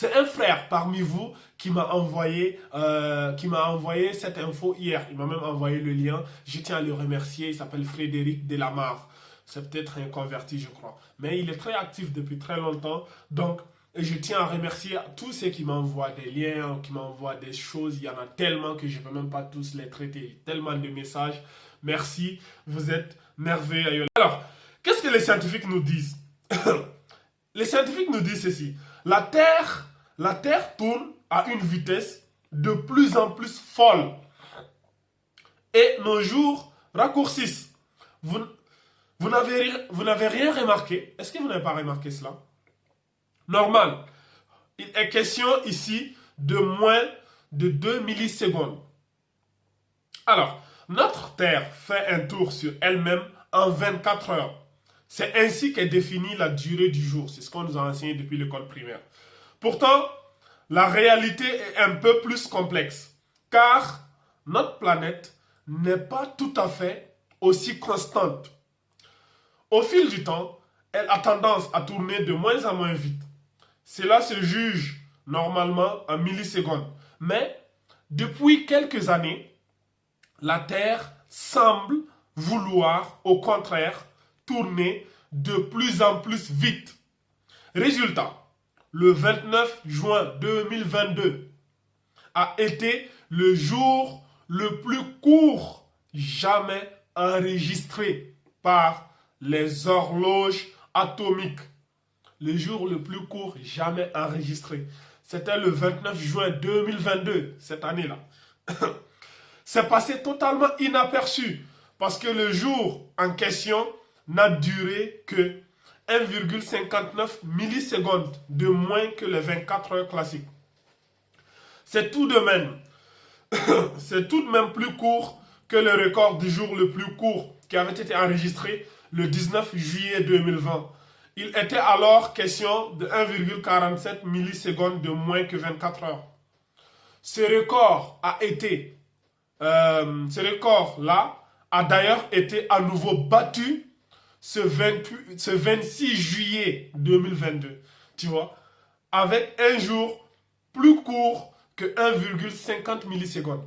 C'est un frère parmi vous qui m'a envoyé cette info hier. Il m'a même envoyé le lien. Je tiens à le remercier. Il s'appelle Frédéric Delamarre. C'est peut-être un converti, je crois. Mais il est très actif depuis très longtemps. Donc, je tiens à remercier tous ceux qui m'envoient des liens, qui m'envoient des choses. Il y en a tellement que je ne peux même pas tous les traiter. Tellement de messages. Merci. Vous êtes merveilleux. Alors, qu'est-ce que les scientifiques nous disent? Les scientifiques nous disent ceci. La Terre tourne à une vitesse de plus en plus folle. Et nos jours raccourcissent. Vous n'avez rien remarqué. Est-ce que vous n'avez pas remarqué cela? Normal. Il est question ici de moins de 2 millisecondes. Alors, notre Terre fait un tour sur elle-même en 24 heures. C'est ainsi qu'est définie la durée du jour. C'est ce qu'on nous a enseigné depuis l'école primaire. Pourtant, la réalité est un peu plus complexe. Car notre planète n'est pas tout à fait aussi constante. Au fil du temps, elle a tendance à tourner de moins en moins vite. Cela se juge normalement en millisecondes. Mais depuis quelques années, la Terre semble vouloir, au contraire, tourner de plus en plus vite. Résultat, le 29 juin 2022 a été le jour le plus court jamais enregistré par les horloges atomiques. Le jour le plus court jamais enregistré. C'était le 29 juin 2022, cette année-là. C'est passé totalement inaperçu parce que le jour en question n'a duré que 1,59 millisecondes de moins que les 24 heures classiques. C'est tout de même, c'est tout de même plus court que le record du jour le plus court qui avait été enregistré le 19 juillet 2020. Il était alors question de 1,47 millisecondes de moins que 24 heures. Ce record-là a d'ailleurs été à nouveau battu ce 26 juillet 2022, tu vois, avec un jour plus court que 1,50 millisecondes.